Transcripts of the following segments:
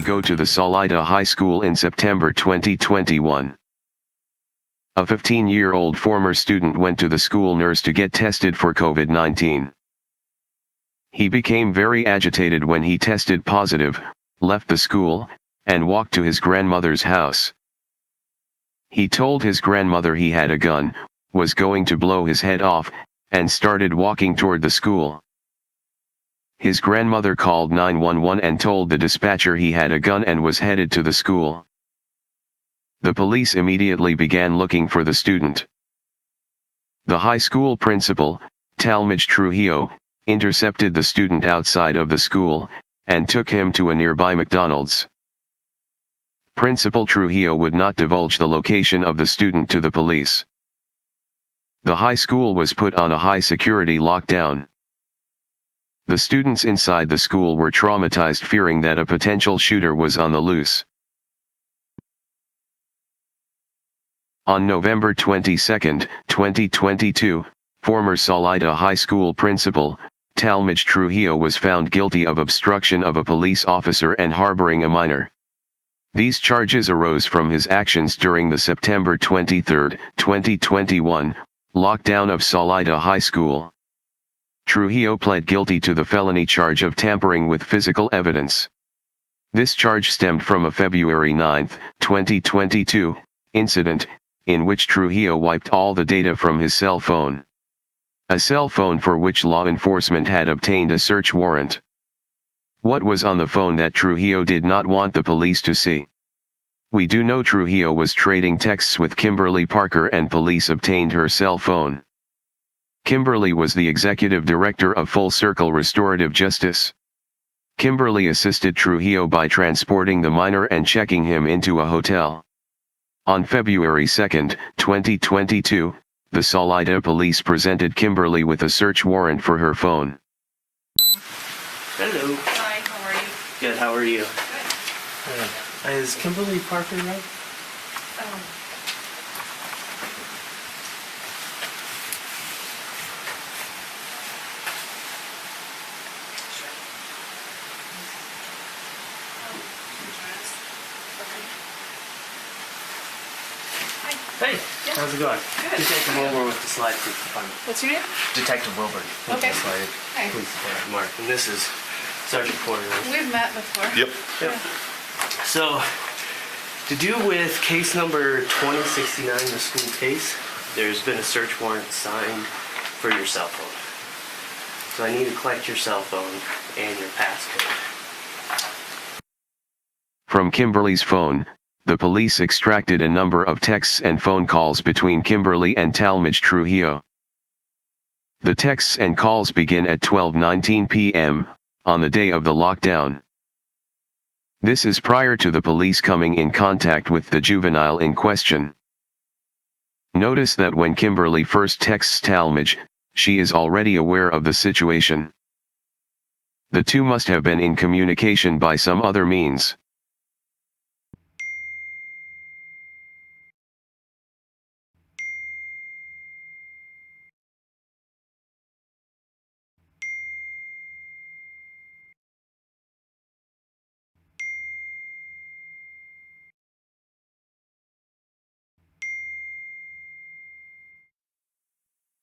go to the Salida High School in September 2021. A 15-year-old former student went to the school nurse to get tested for COVID-19. He became very agitated when he tested positive, left the school, and walked to his grandmother's house. He told his grandmother he had a gun, was going to blow his head off, and started walking toward the school. His grandmother called 911 and told the dispatcher he had a gun and was headed to the school. The police immediately began looking for the student. The high school principal, Talmage Trujillo, intercepted the student outside of the school, and took him to a nearby McDonald's. Principal Trujillo would not divulge the location of the student to the police. The high school was put on a high-security lockdown. The students inside the school were traumatized, fearing that a potential shooter was on the loose. On November 22, 2022, former Salida High School principal, Talmage Trujillo was found guilty of obstruction of a police officer and harboring a minor. These charges arose from his actions during the September 23, 2021, lockdown of Salida High School. Trujillo pled guilty to the felony charge of tampering with physical evidence. This charge stemmed from a February 9, 2022, incident, in which Trujillo wiped all the data from his cell phone. A cell phone for which law enforcement had obtained a search warrant. What was on the phone that Trujillo did not want the police to see? We do know Trujillo was trading texts with Kimberly Parker and police obtained her cell phone. Kimberly was the executive director of Full Circle Restorative Justice. Kimberly assisted Trujillo by transporting the minor and checking him into a hotel. On February 2, 2022, the Salida police presented Kimberly with a search warrant for her phone. Hello. Hi, how are you? Good, how are you? Good. Is Kimberly Parker right? Um, sure. Hi. Hey, Yeah. how's it going? Good. Detective Wilbur with the Slide Police Department. What's your name? Detective Wilbur with Okay. the Slide Hi. Police Department. Mark, and this is Sergeant Porter. We've met before. Yep. Yep. So, to do with case number 2069, the school case, there's been a search warrant signed for your cell phone. So I need to collect your cell phone and your passcode. From Kimberly's phone, the police extracted a number of texts and phone calls between Kimberly and Talmage Trujillo. The texts and calls begin at 12:19 p.m., on the day of the lockdown. This is prior to the police coming in contact with the juvenile in question. Notice that when Kimberly first texts Talmage, she is already aware of the situation. The two must have been in communication by some other means.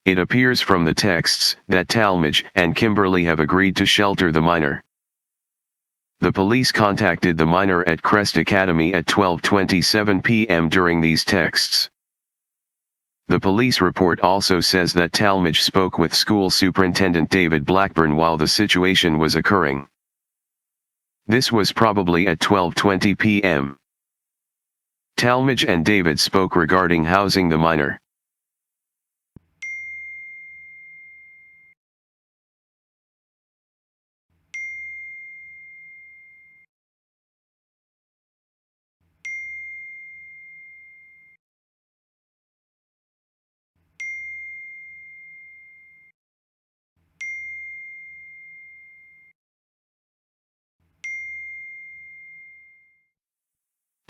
It appears from the texts that Talmage and Kimberly have agreed to shelter the minor. The police contacted the minor at Crest Academy at 12:27 p.m. during these texts. The police report also says that Talmage spoke with school superintendent David Blackburn while the situation was occurring. This was probably at 12:20 p.m. Talmage and David spoke regarding housing the minor.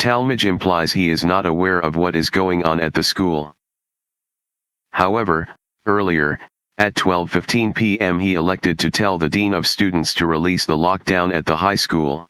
Talmage implies he is not aware of what is going on at the school. However, earlier, at 12:15 p.m. he elected to tell the dean of students to release the lockdown at the high school.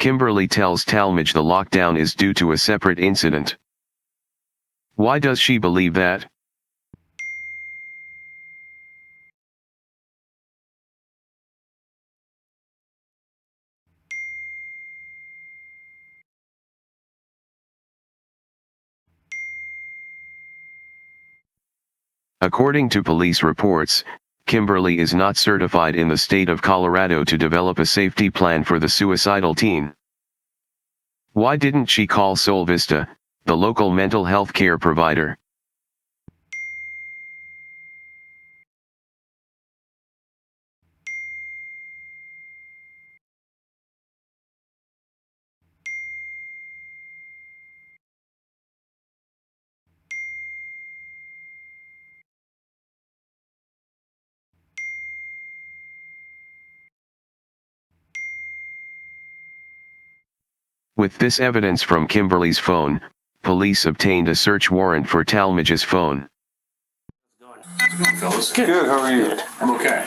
Kimberly tells Talmage the lockdown is due to a separate incident. Why does she believe that? According to police reports, Kimberly is not certified in the state of Colorado to develop a safety plan for the suicidal teen. Why didn't she call Sol Vista, the local mental health care provider? With this evidence from Kimberly's phone, police obtained a search warrant for Talmage's phone. Fellas. Good, how are you? I'm okay.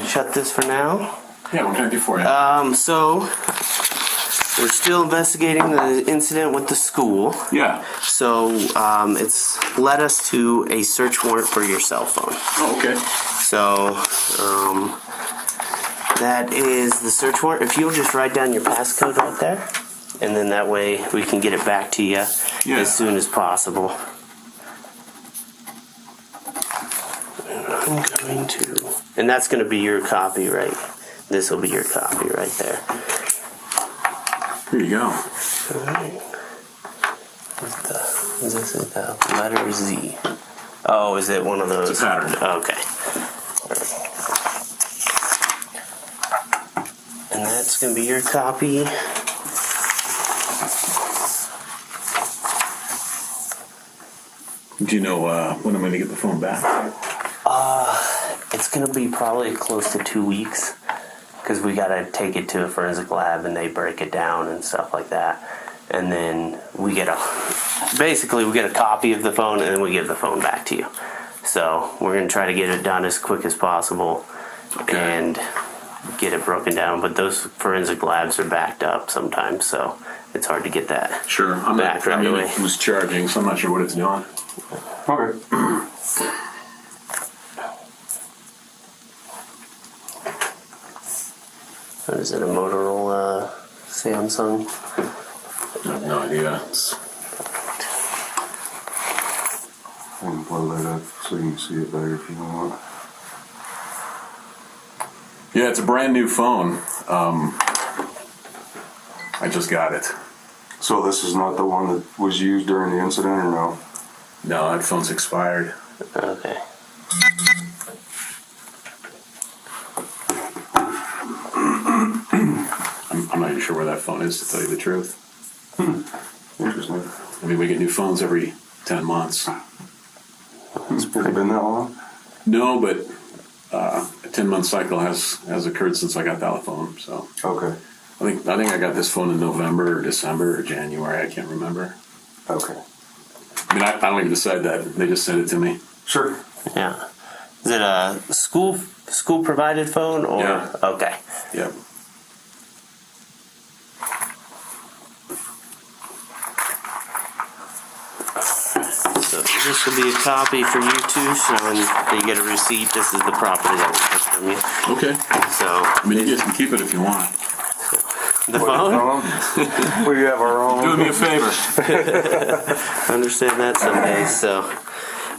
Shut this for now. Yeah, what can I do for you? So we're still investigating the incident with the school. Yeah. So it's led us to a search warrant for your cell phone. Oh, okay. So that is the search warrant. If you'll just write down your passcode right there, and then that way we can get it back to you as soon as possible. I'm going to, and that's going to be your copy, right? This will be your copy right there. Here you go. Alright. Is this the letter Z? Oh, is it one of those? It's a pattern. Okay. And that's going to be your copy. Do you know when I'm going to get the phone back? It's going to be probably close to 2 weeks because we got to take it to a forensic lab and they break it down and stuff like that. And then we get a copy of the phone and then we give the phone back to you. So we're going to try to get it done as quick as possible and get it broken down. But those forensic labs are backed up sometimes, so it's hard to get that. Sure. Back right away. It was charging, so I'm not sure what it's doing. Okay. What is it, a Motorola Samsung? I have no idea. I can blow that up so you can see it better if you want. Yeah, it's a brand new phone. I just got it. So this is not the one that was used during the incident, or no? No, that phone's expired. Okay. I'm not even sure where that phone is, to tell you the truth. Interesting. I mean, we get new phones every 10 months. It's been that long? No, but a 10-month cycle has occurred since I got that phone. So Okay. I think I got this phone in November or December or January. I can't remember. Okay. I mean, I don't even decide that. They just sent it to me. Sure. Yeah. Is it a school provided phone or? Yeah. Okay. Yep. So this will be a copy for you too, showing that you get a receipt. This is the property that we took from you. Okay. So I mean, you guys can keep it if you want. the phone. We have our own. Do me a favor. Understand that someday. So,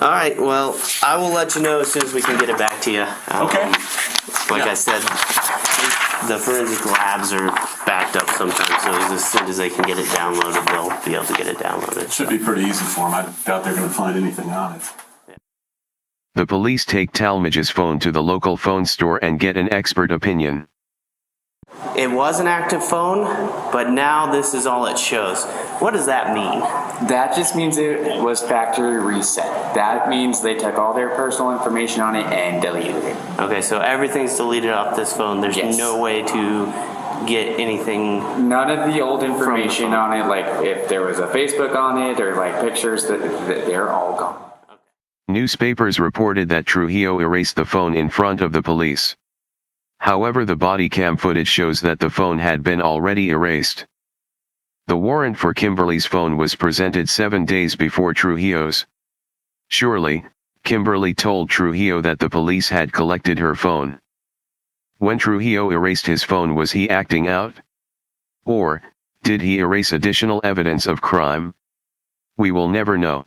all right. Well, I will let you know as soon as we can get it back to you. Okay. Like Yeah. I said, the forensic labs are backed up sometimes, so as soon as they can get it downloaded, they'll be able to get it downloaded. Should be pretty easy for them. I doubt they're going to find anything on it. The police take Talmage's phone to the local phone store and get an expert opinion. It was an active phone, but now this is all it shows. What does that mean? That just means it was factory reset. That means they took all their personal information on it and deleted it. Okay, so everything's deleted off this phone. There's Yes. no way to get anything. None of the old information on it, like if there was a Facebook on it or like pictures, that they're all gone. Newspapers reported that Trujillo erased the phone in front of the police. However, the body cam footage shows that the phone had been already erased. The warrant for Kimberly's phone was presented 7 days before Trujillo's. Surely, Kimberly told Trujillo that the police had collected her phone. When Trujillo erased his phone, was he acting out? Or, did he erase additional evidence of crime? We will never know.